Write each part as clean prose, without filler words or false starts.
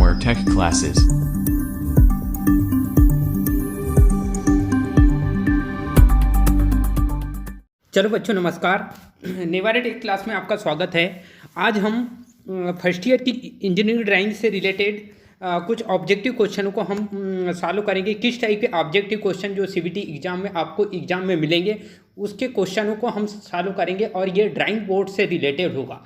more tech classes. चलो बच्चों नमस्कार। नेवारे टेक क्लास में आपका स्वागत है। आज हम फर्स्ट ईयर की इंजीनियरिंग ड्राइंग से रिलेटेड कुछ ऑब्जेक्टिव क्वेश्चनों को हम सॉल्व करेंगे। किस टाइप के ऑब्जेक्टिव क्वेश्चन जो सीबीटी एग्जाम में आपको एग्जाम में मिलेंगे उसके क्वेश्चनों को हम सॉल्व करेंगे और ये ड्राइंग बोर्ड से रिलेटेड होगा।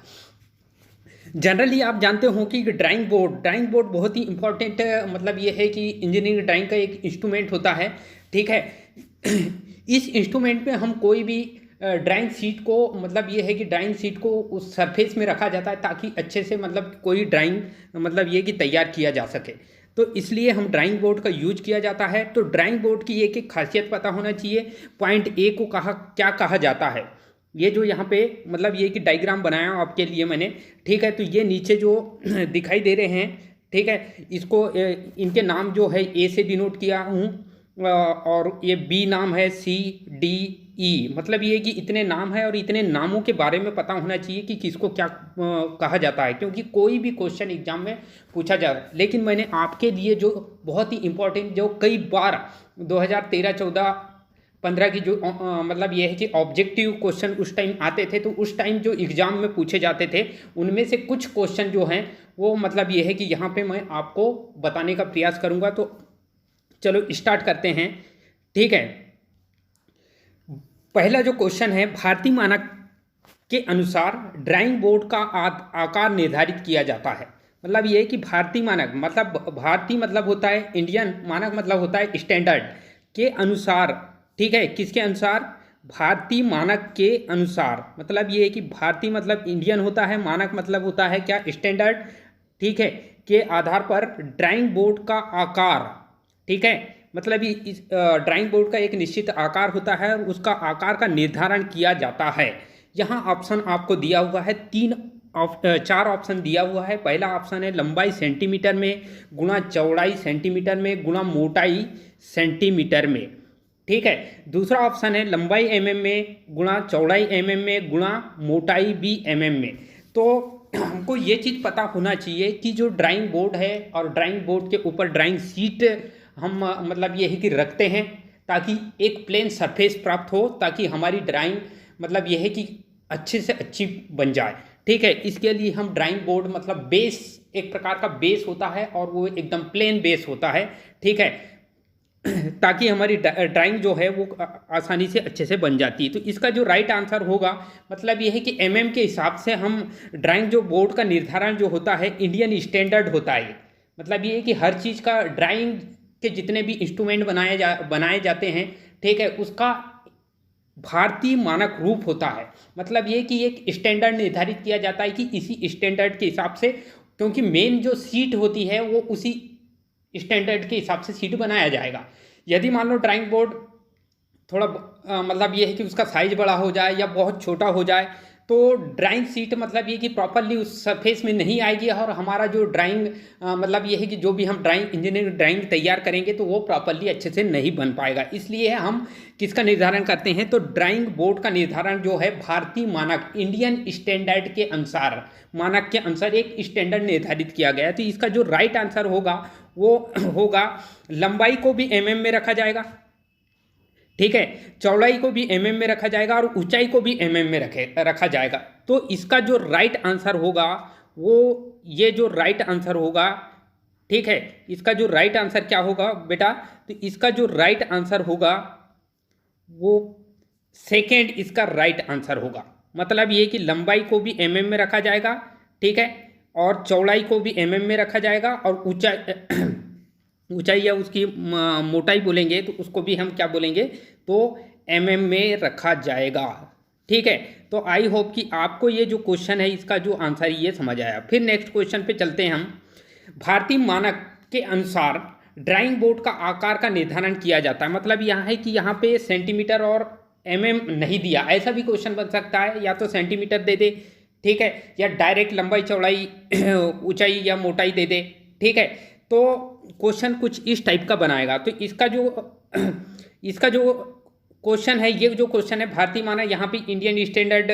जनरली आप जानते हो कि ड्राइंग बोर्ड बहुत ही इंपॉर्टेंट मतलब ये है कि इंजीनियरिंग ड्राइंग का एक इंस्ट्रूमेंट होता है। ठीक है, इस इंस्ट्रूमेंट में हम कोई भी ड्राइंग शीट को मतलब ये है कि ड्राइंग शीट को उस सरफेस में रखा जाता है ताकि अच्छे से मतलब कोई ड्राइंग मतलब ये कि तैयार किया जा सके। तो इसलिए हम ड्राइंग बोर्ड का यूज किया जाता है। तो ड्राइंग बोर्ड की एक एक खासियत पता होना चाहिए। पॉइंट ए को क्या कहा जाता है, ये जो यहाँ पे मतलब ये कि डायग्राम बनाया आपके लिए मैंने। ठीक है, तो ये नीचे जो दिखाई दे रहे हैं, ठीक है, इसको इनके नाम जो है ए से डिनोट किया हूँ और ये बी नाम है, सी डी ई, मतलब ये कि इतने नाम है और इतने नामों के बारे में पता होना चाहिए कि किसको क्या कहा जाता है, क्योंकि कोई भी क्वेश्चन एग्जाम में पूछा जा रहा है। लेकिन मैंने आपके लिए जो बहुत ही इंपॉर्टेंट जो कई बार 2013, 14, 15 की जो मतलब ये है कि ऑब्जेक्टिव क्वेश्चन उस टाइम आते थे, तो उस टाइम जो एग्ज़ाम में पूछे जाते थे उनमें से कुछ क्वेश्चन जो हैं वो मतलब ये है कि यहाँ पे मैं आपको बताने का प्रयास करूँगा। तो चलो स्टार्ट करते हैं। ठीक है, पहला जो क्वेश्चन है, भारतीय मानक के अनुसार ड्राइंग बोर्ड का आकार निर्धारित किया जाता है। मतलब ये है कि भारतीय मानक मतलब भारतीय मतलब होता है इंडियन, मानक मतलब होता है स्टैंडर्ड के अनुसार। ठीक है, किसके अनुसार? भारतीय मानक के अनुसार। मतलब ये है कि भारतीय मतलब इंडियन होता है, मानक मतलब होता है क्या? स्टैंडर्ड। ठीक है, के आधार पर ड्राइंग बोर्ड का आकार, ठीक है, मतलब इस ड्राइंग बोर्ड का एक निश्चित आकार होता है और उसका आकार का निर्धारण किया जाता है। यहाँ ऑप्शन आपको दिया हुआ है, 4 ऑप्शन दिया हुआ है। पहला ऑप्शन है लंबाई सेंटीमीटर में गुणा चौड़ाई सेंटीमीटर में गुणा मोटाई सेंटीमीटर में। ठीक है, दूसरा ऑप्शन है लंबाई mm में गुणा चौड़ाई mm में गुणा मोटाई भी mm में। तो हमको ये चीज़ पता होना चाहिए कि जो ड्राइंग बोर्ड है और ड्राइंग बोर्ड के ऊपर ड्राइंग शीट हम मतलब ये है कि रखते हैं ताकि एक प्लेन सरफेस प्राप्त हो, ताकि हमारी ड्राइंग मतलब ये है कि अच्छे से अच्छी बन जाए। ठीक है, इसके लिए हम ड्राइंग बोर्ड मतलब बेस, एक प्रकार का बेस होता है और वो एकदम प्लेन बेस होता है। ठीक है, ताकि हमारी ड्राइंग जो है वो आसानी से अच्छे से बन जाती है। तो इसका जो राइट आंसर होगा मतलब ये है कि mm के हिसाब से हम ड्राइंग जो बोर्ड का निर्धारण जो होता है इंडियन स्टैंडर्ड होता है। मतलब ये है कि हर चीज़ का ड्राइंग के जितने भी इंस्ट्रूमेंट बनाए जाते हैं, ठीक है, उसका भारतीय मानक रूप होता है। मतलब ये कि एक स्टैंडर्ड निर्धारित किया जाता है कि इसी स्टैंडर्ड के हिसाब से, क्योंकि मेन जो सीट होती है वो उसी स्टैंडर्ड के हिसाब से सीट बनाया जाएगा। यदि मान लो ड्राइंग बोर्ड थोड़ा मतलब ये है कि उसका साइज बड़ा हो जाए या बहुत छोटा हो जाए तो ड्राइंग सीट मतलब ये कि प्रॉपरली उस सरफेस में नहीं आएगी और हमारा जो ड्राइंग मतलब ये है कि जो भी हम ड्राइंग इंजीनियरिंग ड्राइंग तैयार करेंगे तो वो प्रॉपरली अच्छे से नहीं बन पाएगा। इसलिए हम किसका निर्धारण करते हैं? तो ड्राइंग बोर्ड का निर्धारण जो है भारतीय मानक इंडियन स्टैंडर्ड के अनुसार, मानक के अनुसार एक स्टैंडर्ड निर्धारित किया गया है। तो इसका जो राइट आंसर होगा वो होगा लंबाई को भी mm में रखा जाएगा, ठीक है, चौड़ाई को भी mm में रखा जाएगा और ऊंचाई को भी mm में रखा जाएगा। तो इसका जो राइट आंसर होगा वो ये जो राइट आंसर होगा, ठीक है, इसका जो राइट आंसर क्या होगा बेटा? तो इसका जो राइट आंसर होगा वो सेकेंड इसका राइट आंसर होगा। मतलब ये कि लंबाई को भी mm में रखा जाएगा, ठीक है, और चौड़ाई को भी mm में रखा जाएगा और ऊंचाई या उसकी मोटाई बोलेंगे तो उसको भी हम क्या बोलेंगे? तो mm में रखा जाएगा। ठीक है, तो आई होप कि आपको ये जो क्वेश्चन है इसका जो आंसर ये समझ आया। फिर नेक्स्ट क्वेश्चन पे चलते हैं हम। भारतीय मानक के अनुसार ड्राइंग बोर्ड का आकार का निर्धारण किया जाता है। मतलब यहाँ है कि यहाँ पे सेंटीमीटर और mm नहीं दिया, ऐसा भी क्वेश्चन बन सकता है, या तो सेंटीमीटर दे दे, ठीक है, या डायरेक्ट लंबाई चौड़ाई ऊंचाई या मोटाई दे दे। ठीक है, तो क्वेश्चन कुछ इस टाइप का बनाएगा। तो इसका जो क्वेश्चन है, ये जो क्वेश्चन है भारतीय मानक, यहाँ पे इंडियन स्टैंडर्ड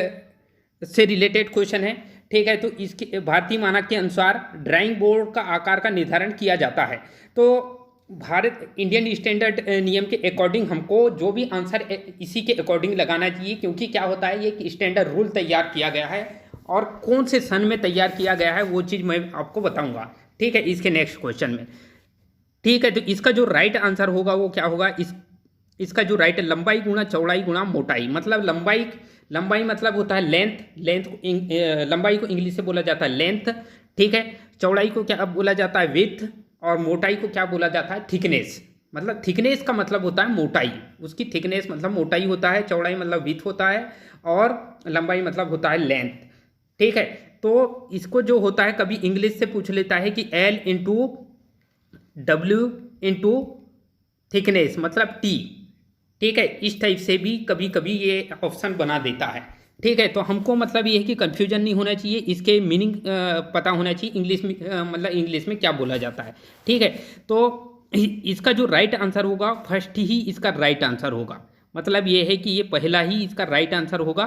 से रिलेटेड क्वेश्चन है। ठीक है। तो इसके भारतीय मानक के अनुसार ड्राइंग बोर्ड का आकार का निर्धारण किया जाता है। तो भारत इंडियन स्टैंडर्ड नियम के अकॉर्डिंग हमको जो भी आंसर इसी के अकॉर्डिंग लगाना चाहिए, क्योंकि क्या होता है, ये एक स्टैंडर्ड रूल तैयार किया गया है और कौन से सन में तैयार किया गया है वो चीज़ मैं आपको बताऊंगा। ठीक है, इसके नेक्स्ट क्वेश्चन में। ठीक है, तो इसका जो राइट आंसर होगा वो क्या होगा, इसका जो राइट है, लंबाई गुणा चौड़ाई गुणा मोटाई। मतलब लंबाई मतलब होता है लेंथ लंबाई को इंग्लिश से बोला जाता है लेंथ। ठीक है, चौड़ाई को क्या बोला जाता है विड्थ, और मोटाई को क्या बोला जाता है थिकनेस। मतलब थिकनेस का मतलब होता है मोटाई, उसकी थिकनेस मतलब मोटाई होता है, चौड़ाई मतलब विड्थ होता है, और लंबाई मतलब होता है लेंथ। ठीक है, तो इसको जो होता है कभी इंग्लिश से पूछ लेता है कि L into W into thickness मतलब T। ठीक है, इस टाइप से भी कभी कभी ये ऑप्शन बना देता है। ठीक है, तो हमको मतलब ये है कि कंफ्यूजन नहीं होना चाहिए, इसके मीनिंग पता होना चाहिए इंग्लिश में, मतलब इंग्लिश में क्या बोला जाता है। ठीक है, तो इसका जो राइट आंसर होगा फर्स्ट ही इसका राइट आंसर होगा। मतलब ये है कि ये पहला ही इसका राइट आंसर होगा।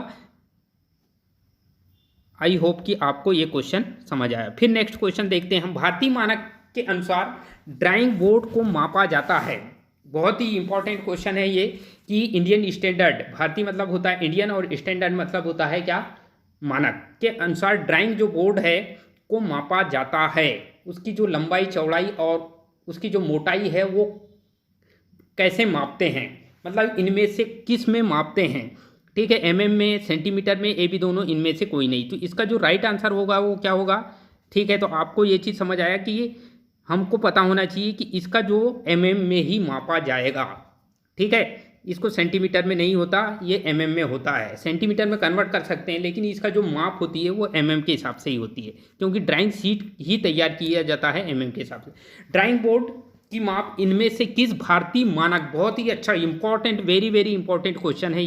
आई होप कि आपको ये क्वेश्चन समझ आया। फिर नेक्स्ट क्वेश्चन देखते हैं हम। भारतीय मानक के अनुसार ड्राइंग बोर्ड को मापा जाता है। बहुत ही इंपॉर्टेंट क्वेश्चन है ये कि इंडियन स्टैंडर्ड, भारतीय मतलब होता है इंडियन और स्टैंडर्ड मतलब होता है क्या, मानक के अनुसार ड्राइंग जो बोर्ड है को मापा जाता है। उसकी जो लंबाई चौड़ाई और उसकी जो मोटाई है वो कैसे मापते हैं, मतलब इनमें से किस में मापते हैं। ठीक है, एमएम में, सेंटीमीटर में, ये भी दोनों इनमें से कोई नहीं। तो इसका जो राइट आंसर होगा वो क्या होगा। ठीक है, तो आपको ये चीज़ समझ आया कि हमको पता होना चाहिए कि इसका जो एमएम में ही मापा जाएगा। ठीक है, इसको सेंटीमीटर में नहीं होता, ये एमएम में होता है। सेंटीमीटर में कन्वर्ट कर सकते हैं, लेकिन इसका जो माप होती है वो एमएम के हिसाब से ही होती है, क्योंकि ड्राइंग शीट ही तैयार किया जाता है एमएम के हिसाब से। ड्राइंग बोर्ड की माप इनमें से किस भारतीय मानक, बहुत ही अच्छा important, very very important question है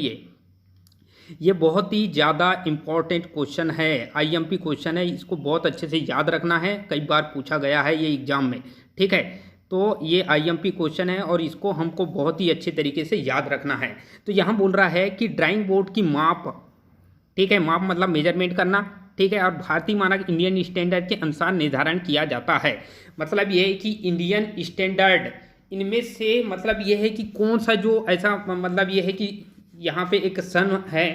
ये बहुत ही ज़्यादा इम्पॉर्टेंट क्वेश्चन है, आईएमपी क्वेश्चन है। इसको बहुत अच्छे से याद रखना है, कई बार पूछा गया है ये एग्जाम में। ठीक है, तो ये आईएमपी क्वेश्चन है और इसको हमको बहुत ही अच्छे तरीके से याद रखना है। तो यहाँ बोल रहा है कि ड्राइंग बोर्ड की माप, ठीक है, माप मतलब मेजरमेंट करना। ठीक है, और भारतीय मानक इंडियन स्टैंडर्ड के अनुसार निर्धारण किया जाता है। मतलब ये है कि इंडियन स्टैंडर्ड इनमें से, मतलब ये है कि कौन सा जो ऐसा, मतलब ये है कि यहाँ पे एक सन है।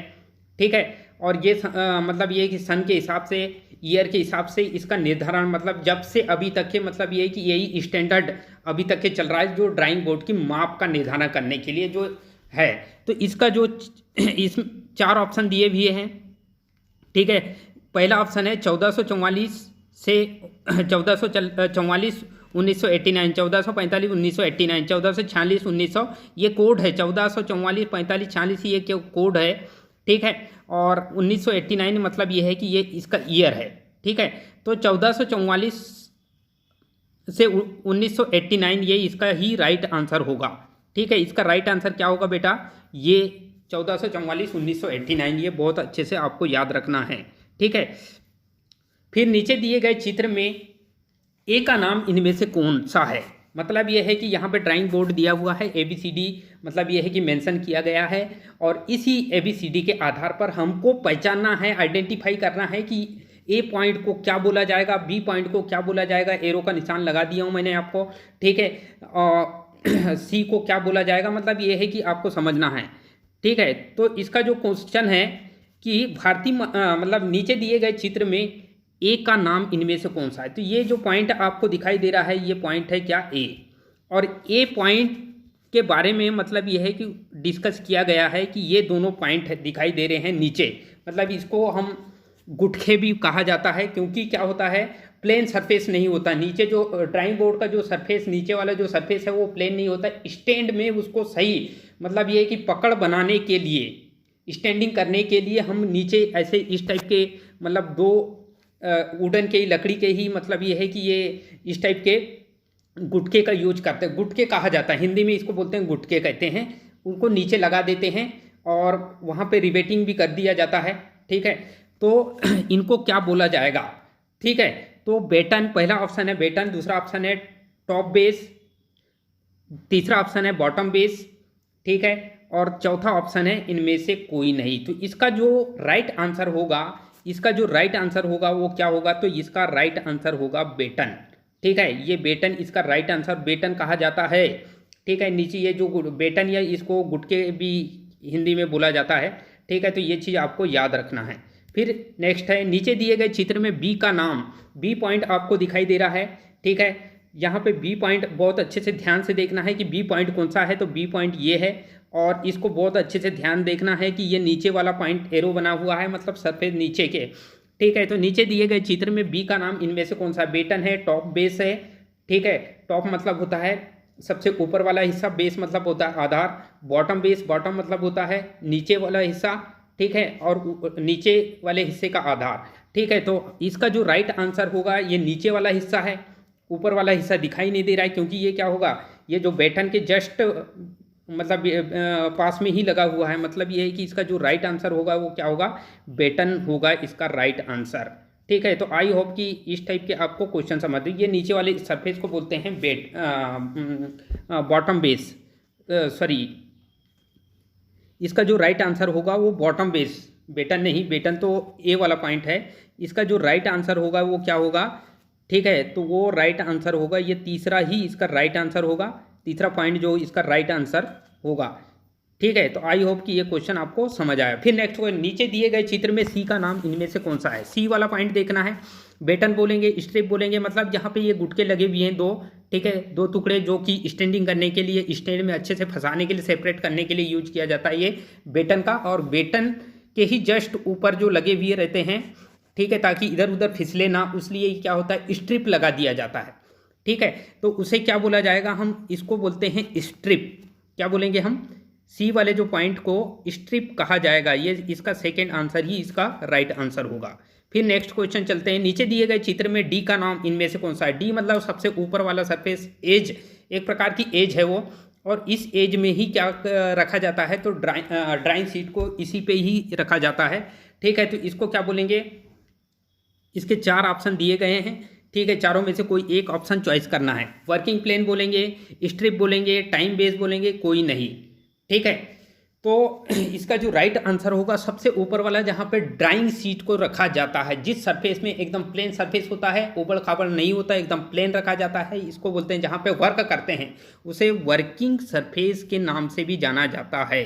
ठीक है, और ये मतलब ये है कि सन के हिसाब से, ईयर के हिसाब से इसका निर्धारण, मतलब जब से अभी तक के, मतलब ये है कि यही स्टैंडर्ड अभी तक के चल रहा है जो ड्राइंग बोर्ड की माप का निर्धारण करने के लिए जो है। तो इसका जो इस 4 ऑप्शन दिए हुए हैं। ठीक है, पहला ऑप्शन है 1444 से 1444 1989, 1445 1989, 1446 1900, ये कोड है 1444 45 46, ये क्या कोड है। ठीक है, और 1989 मतलब ये है कि ये इसका ईयर है। ठीक है, तो 1444 से 1989 ये इसका ही राइट आंसर होगा। ठीक है, इसका राइट आंसर क्या होगा बेटा, ये 1444 1989, ये बहुत अच्छे से आपको याद रखना है। ठीक है, फिर नीचे दिए गए चित्र में ए का नाम इनमें से कौन सा है। मतलब यह है कि यहाँ पे ड्राइंग बोर्ड दिया हुआ है, ABCD, मतलब यह है कि मेंशन किया गया है, और इसी ABCD के आधार पर हमको पहचानना है, आइडेंटिफाई करना है कि ए पॉइंट को क्या बोला जाएगा, बी पॉइंट को क्या बोला जाएगा। एरो का निशान लगा दिया हूँ मैंने आपको। ठीक है, और सी को क्या बोला जाएगा, मतलब ये है कि आपको समझना है। ठीक है, तो इसका जो क्वेश्चन है कि भारतीय मतलब नीचे दिए गए चित्र में ए का नाम इनमें से कौन सा है। तो ये जो पॉइंट आपको दिखाई दे रहा है ये पॉइंट है क्या, ए। और ए पॉइंट के बारे में मतलब ये है कि डिस्कस किया गया है कि ये दोनों पॉइंट दिखाई दे रहे हैं नीचे, मतलब इसको हम गुटखे भी कहा जाता है, क्योंकि क्या होता है, प्लेन सरफेस नहीं होता नीचे। जो ड्राइंग बोर्ड का जो सरफेस, नीचे वाला जो सरफेस है वो प्लेन नहीं होता। स्टैंड में उसको सही, मतलब ये है कि पकड़ बनाने के लिए, स्टैंडिंग करने के लिए हम नीचे ऐसे इस टाइप के, मतलब 2 वुडन के ही, लकड़ी के ही, मतलब ये है कि ये इस टाइप के गुटके का यूज करते हैं। गुटके कहा जाता है, हिंदी में इसको बोलते हैं गुटके कहते हैं। उनको नीचे लगा देते हैं और वहाँ पे रिवेटिंग भी कर दिया जाता है। ठीक है, तो इनको क्या बोला जाएगा। ठीक है, तो बेटन, पहला ऑप्शन है बेटन, दूसरा ऑप्शन है टॉप बेस, तीसरा ऑप्शन है बॉटम बेस। ठीक है, और चौथा ऑप्शन है इनमें से कोई नहीं। तो इसका जो राइट आंसर होगा इसका जो राइट आंसर होगा वो क्या होगा, तो इसका राइट आंसर होगा बेटन। ठीक है, ये बेटन इसका राइट आंसर बेटन कहा जाता है। ठीक है, नीचे ये जो बेटन या इसको गुटके भी हिंदी में बोला जाता है। ठीक है, तो ये चीज़ आपको याद रखना है। फिर नेक्स्ट है, नीचे दिए गए चित्र में बी का नाम, बी पॉइंट आपको दिखाई दे रहा है। ठीक है, यहाँ पे बी पॉइंट बहुत अच्छे से ध्यान से देखना है कि बी पॉइंट कौन सा है, तो बी पॉइंट ये है। और इसको बहुत अच्छे से ध्यान देखना है कि ये नीचे वाला पॉइंट एरो बना हुआ है, मतलब सरफेस नीचे के। ठीक है, तो नीचे दिए गए चित्र में बी का नाम इनमें से कौन सा, बेटन है, टॉप बेस है। ठीक है, टॉप मतलब होता है सबसे ऊपर वाला हिस्सा, बेस मतलब होता है आधार, बॉटम बेस, बॉटम मतलब होता है नीचे वाला हिस्सा। ठीक है, और नीचे वाले हिस्से का आधार। ठीक है, तो इसका जो राइट आंसर होगा ये नीचे वाला हिस्सा है, ऊपर वाला हिस्सा दिखाई नहीं दे रहा है, क्योंकि ये क्या होगा, ये जो बेटन के जस्ट मतलब पास में ही लगा हुआ है। मतलब ये है कि इसका जो राइट आंसर होगा वो क्या होगा, बेटन होगा इसका राइट आंसर। ठीक है, तो आई होप कि इस टाइप के आपको क्वेश्चन समझ दो। ये नीचे वाले सरफेस को बोलते हैं बॉटम बेस, सॉरी, इसका जो राइट आंसर होगा वो बॉटम बेस, बेटन नहीं, बेटन तो ए वाला पॉइंट है। इसका जो राइट आंसर होगा वो क्या होगा, ठीक है, तो वो राइट आंसर होगा, ये तीसरा ही इसका राइट आंसर होगा, तीसरा पॉइंट जो इसका राइट आंसर होगा। ठीक है, तो आई होप कि ये क्वेश्चन आपको समझ आया। फिर नेक्स्ट क्वेश्चन, नीचे दिए गए चित्र में सी का नाम इनमें से कौन सा है, सी वाला पॉइंट देखना है। बेटन बोलेंगे, स्ट्रिप बोलेंगे, मतलब जहाँ पे ये गुटके लगे हुए हैं दो, ठीक है, दो टुकड़े जो कि स्टैंडिंग करने के लिए, स्टैंड में अच्छे से फंसाने के लिए, सेपरेट करने के लिए यूज किया जाता है ये बेटन का। और बेटन के ही जस्ट ऊपर जो लगे हुए रहते हैं, ठीक है, ताकि इधर उधर फिसले ना, इसलिए क्या होता है, स्ट्रिप लगा दिया जाता है। ठीक है, तो उसे क्या बोला जाएगा, हम इसको बोलते हैं स्ट्रिप। क्या बोलेंगे हम, सी वाले जो पॉइंट को स्ट्रिप कहा जाएगा। ये इसका सेकेंड आंसर ही इसका राइट आंसर होगा। फिर नेक्स्ट क्वेश्चन चलते हैं, नीचे दिए गए चित्र में डी का नाम इनमें से कौन सा है। डी मतलब सबसे ऊपर वाला सरफेस, एज, एक प्रकार की एज है वो, और इस एज में ही क्या रखा जाता है, तो ड्राइंग शीट को इसी पे ही रखा जाता है। ठीक है, तो इसको क्या बोलेंगे, इसके चार ऑप्शन दिए गए हैं। ठीक है, चारों में से कोई एक ऑप्शन चॉइस करना है। वर्किंग प्लेन बोलेंगे, स्ट्रिप बोलेंगे, टाइम बेस बोलेंगे, कोई नहीं। ठीक है, तो इसका जो राइट आंसर होगा सबसे ऊपर वाला, जहाँ पे ड्राइंग शीट को रखा जाता है, जिस सरफेस में एकदम प्लेन सरफेस होता है, उबड़ खाबड़ नहीं होता, एकदम प्लेन रखा जाता है, इसको बोलते हैं, जहाँ पे वर्क करते हैं उसे वर्किंग सरफेस के नाम से भी जाना जाता है।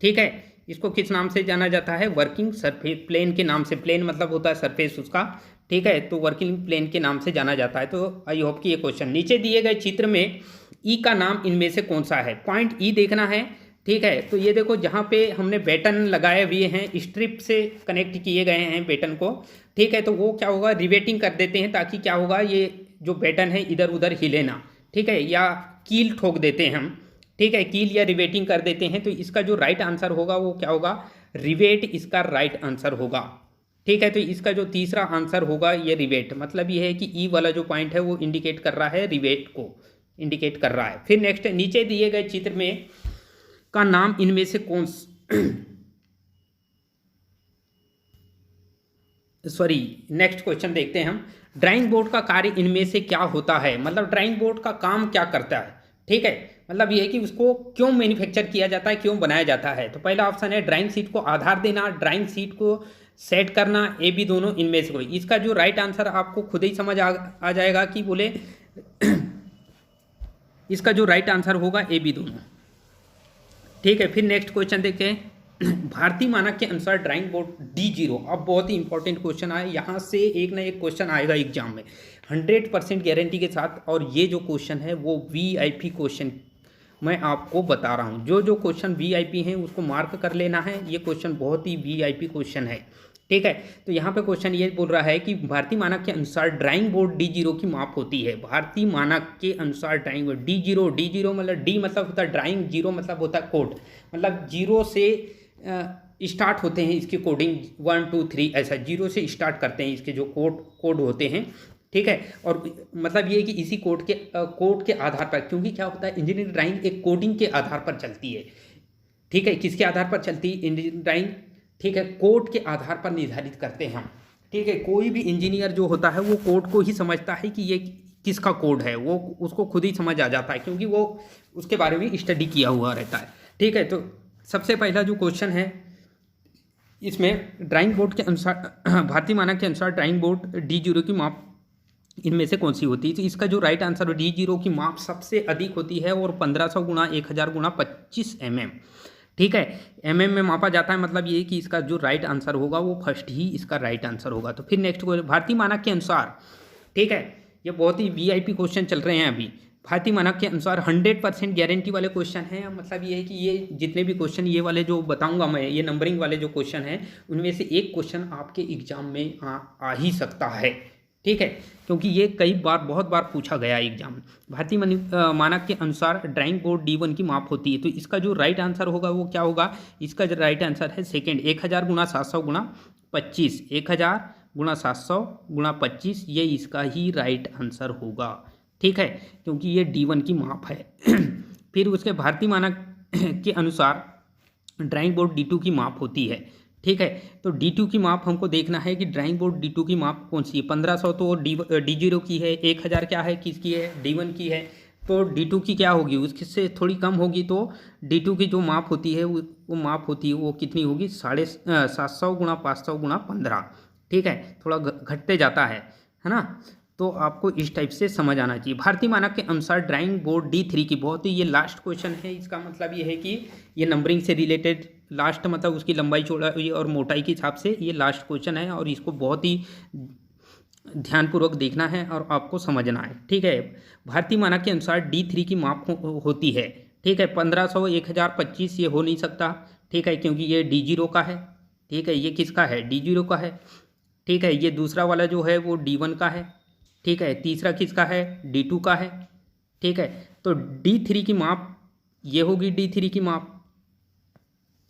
ठीक है, इसको किस नाम से जाना जाता है, वर्किंग सरफेस, प्लेन के नाम से, प्लेन मतलब होता है सरफेस उसका। ठीक है, तो वर्किंग प्लेन के नाम से जाना जाता है। तो आई होप कि ये क्वेश्चन, नीचे दिए गए चित्र में ई का नाम इनमें से कौन सा है, पॉइंट ई देखना है। ठीक है, तो ये देखो जहाँ पे हमने बेटन लगाए हुए हैं, स्ट्रिप से कनेक्ट किए गए हैं बेटन को। ठीक है, तो वो क्या होगा, रिवेटिंग कर देते हैं, ताकि क्या होगा, ये जो बेटन है इधर उधर हिले ना। ठीक है, या कील ठोक देते हैं हम। ठीक है, कील या रिवेटिंग कर देते हैं। तो इसका जो राइट आंसर होगा वो क्या होगा, रिवेट इसका राइट आंसर होगा। ठीक है, तो इसका जो तीसरा आंसर होगा ये रिवेट, मतलब ये है कि ई वाला जो पॉइंट है वो इंडिकेट कर रहा है, रिवेट को इंडिकेट कर रहा है। फिर नेक्स्ट, नीचे दिए गए चित्र में का नाम इनमें से कौन सॉरी, नेक्स्ट क्वेश्चन देखते हैं हम, ड्राइंग बोर्ड का कार्य इनमें से क्या होता है, मतलब ड्राइंग बोर्ड का काम क्या करता है। ठीक है, मतलब ये है कि उसको क्यों मैन्युफैक्चर किया जाता है, क्यों बनाया जाता है। तो पहला ऑप्शन है ड्राइंग शीट को आधार देना, ड्राइंग शीट को सेट करना, ए बी दोनों इनमें से कोई। इसका जो राइट आंसर आपको खुद ही समझ आ जाएगा कि बोले इसका जो राइट आंसर होगा ए बी दोनों। ठीक है, फिर नेक्स्ट क्वेश्चन देखते हैं, भारतीय मानक के अनुसार ड्राइंग बोर्ड D0, अब बहुत ही इंपॉर्टेंट क्वेश्चन आया, यहाँ से एक ना एक क्वेश्चन आएगा एग्जाम में 100% गारंटी के साथ। और ये जो क्वेश्चन है वो VIP क्वेश्चन मैं आपको बता रहा हूँ। जो जो क्वेश्चन VIP हैं उसको मार्क कर लेना है, ये क्वेश्चन बहुत ही VIP क्वेश्चन है। ठीक है, तो यहाँ पे क्वेश्चन ये बोल रहा है कि भारतीय मानक के अनुसार ड्राइंग बोर्ड D0 की माप होती है। भारतीय मानक के अनुसार ड्राइंग बोर्ड D0 मतलब D मतलब होता है ड्राइंग, 0 मतलब होता है कोड, मतलब 0 से स्टार्ट होते हैं इसकी कोडिंग, 1 2 3 ऐसा 0 से स्टार्ट करते हैं इसके जो कोड होते हैं। ठीक है, और मतलब ये कि इसी कोड के आधार पर, क्योंकि क्या होता है, इंजीनियरिंग ड्राइंग एक कोडिंग के आधार पर चलती है। ठीक है, किसके आधार पर चलती है इंजीनियरिंग ड्राइंग, ठीक है, कोड के आधार पर निर्धारित करते हैं हम। ठीक है, कोई भी इंजीनियर जो होता है वो कोड को ही समझता है कि ये किसका कोड है, वो उसको खुद ही समझ आ जाता है, क्योंकि वो उसके बारे में स्टडी किया हुआ रहता है। ठीक है, तो सबसे पहला जो क्वेश्चन है इसमें ड्राइंग बोर्ड के अनुसार भारतीय मानक के अनुसार ड्राइंग बोर्ड D0 की माप इनमें से कौन सी होती है? तो इसका जो राइट आंसर D0 की माप सबसे अधिक होती है और 1500 गुणा 1000 गुणा 25 mm, ठीक है, mm में मापा जाता है। मतलब ये कि इसका जो राइट आंसर होगा वो फर्स्ट ही इसका राइट आंसर होगा। तो फिर नेक्स्ट क्वेश्चन, भारतीय मानक के अनुसार, ठीक है, ये बहुत ही VIP क्वेश्चन चल रहे हैं अभी। भारतीय मानक के अनुसार 100% गारंटी वाले क्वेश्चन हैं। मतलब ये है कि ये जितने भी क्वेश्चन ये वाले जो बताऊंगा मैं, ये नंबरिंग वाले जो क्वेश्चन हैं, उनमें से एक क्वेश्चन आपके एग्जाम में आ ही सकता है, ठीक है, क्योंकि ये कई बार बहुत बार पूछा गया एग्जाम में। भारतीय मानक के अनुसार ड्राइंग बोर्ड D1 की माप होती है। तो इसका जो राइट आंसर होगा वो क्या होगा? इसका जो राइट आंसर है सेकेंड, 1000 गुणा 700 गुणा 25, 1000 गुणा 700 गुणा 25, ये इसका ही राइट आंसर होगा, ठीक है, क्योंकि ये D1 की माप है। फिर उसके भारतीय मानक के अनुसार ड्राइंग बोर्ड D2 की माप होती है, ठीक है। तो D2 की माप हमको देखना है कि ड्राइंग बोर्ड D2 की माप कौन सी है। 1500 तो D0 की है, 1000 क्या है, किसकी है, D1 की है। तो D2 की क्या होगी, उससे थोड़ी कम होगी। तो D2 की जो माप होती है वो माप होती है वो कितनी होगी, 750 गुणा 500 गुणा 15, ठीक है, थोड़ा घटते जाता है ना। तो आपको इस टाइप से समझ आना चाहिए। भारतीय मानक के अनुसार ड्राइंग बोर्ड D3 की, बहुत ही ये लास्ट क्वेश्चन है। इसका मतलब ये है कि ये नंबरिंग से रिलेटेड लास्ट, मतलब उसकी लंबाई चौड़ाई और मोटाई के हिसाब से ये लास्ट क्वेश्चन है और इसको बहुत ही ध्यानपूर्वक देखना है और आपको समझना है, ठीक है। भारतीय मानक के अनुसार D3 की माप होती है, ठीक है। 1500, 1000, 25 ये हो नहीं सकता, ठीक है, क्योंकि ये D0 का है, ठीक है। ये किसका है, D0 का है, ठीक है। ये दूसरा वाला जो है वो D1 का है, ठीक है। तीसरा किसका है, D2 का है, ठीक है। तो D3 की माप ये होगी, D3 की माप,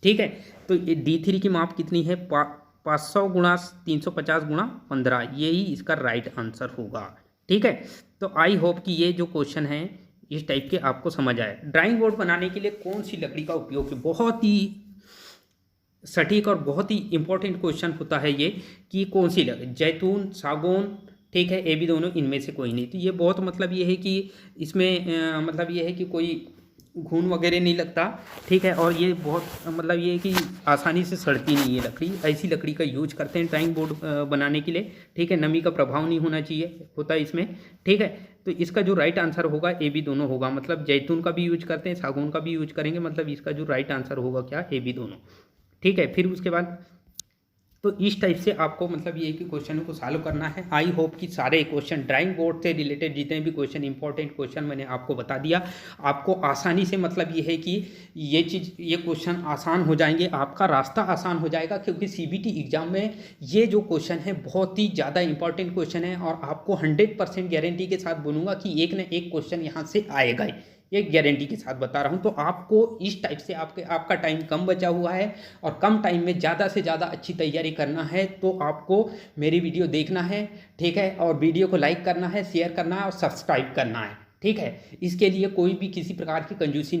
ठीक है। तो ये D3 की माप कितनी है, 500 गुणा 350 गुणा 15, यही इसका राइट आंसर होगा, ठीक है। तो आई होप कि ये जो क्वेश्चन है इस टाइप के आपको समझ आए। ड्राइंग बोर्ड बनाने के लिए कौन सी लकड़ी का उपयोग है, बहुत ही सटीक और बहुत ही इंपॉर्टेंट क्वेश्चन होता है ये, कि कौन सी लकड़ी, जैतून, सागौन, ठीक है, ये भी दोनों इनमें से कोई नहीं। तो ये बहुत मतलब ये है कि इसमें मतलब ये है कि कोई घून वगैरह नहीं लगता, ठीक है। और ये बहुत मतलब ये है कि आसानी से सड़ती नहीं है लकड़ी, ऐसी लकड़ी का यूज करते हैं ड्राइंग बोर्ड बनाने के लिए, ठीक है। नमी का प्रभाव नहीं होना चाहिए होता है इसमें, ठीक है। तो इसका जो राइट आंसर होगा ए बी दोनों होगा। मतलब जैतून का भी यूज करते हैं, सागौन का भी यूज करेंगे, मतलब इसका जो राइट आंसर होगा क्या, ए बी दोनों, ठीक है। फिर उसके बाद तो इस टाइप से आपको मतलब ये कि क्वेश्चन को सॉल्व करना है। आई होप कि सारे क्वेश्चन ड्राइंग बोर्ड से रिलेटेड जितने भी क्वेश्चन इंपॉर्टेंट क्वेश्चन मैंने आपको बता दिया, आपको आसानी से मतलब ये है कि ये चीज़, ये क्वेश्चन आसान हो जाएंगे, आपका रास्ता आसान हो जाएगा, क्योंकि CBT एग्जाम में ये जो क्वेश्चन है बहुत ही ज़्यादा इंपॉर्टेंट क्वेश्चन है और आपको 100% गारंटी के साथ बोलूँगा कि एक न एक क्वेश्चन यहाँ से आएगा ही, ये गारंटी के साथ बता रहा हूँ। तो आपको इस टाइप से आपका टाइम कम बचा हुआ है और कम टाइम में ज़्यादा से ज़्यादा अच्छी तैयारी करना है, तो आपको मेरी वीडियो देखना है, ठीक है, और वीडियो को लाइक करना है, शेयर करना है और सब्सक्राइब करना है, ठीक है। इसके लिए कोई भी किसी प्रकार की कंजूसी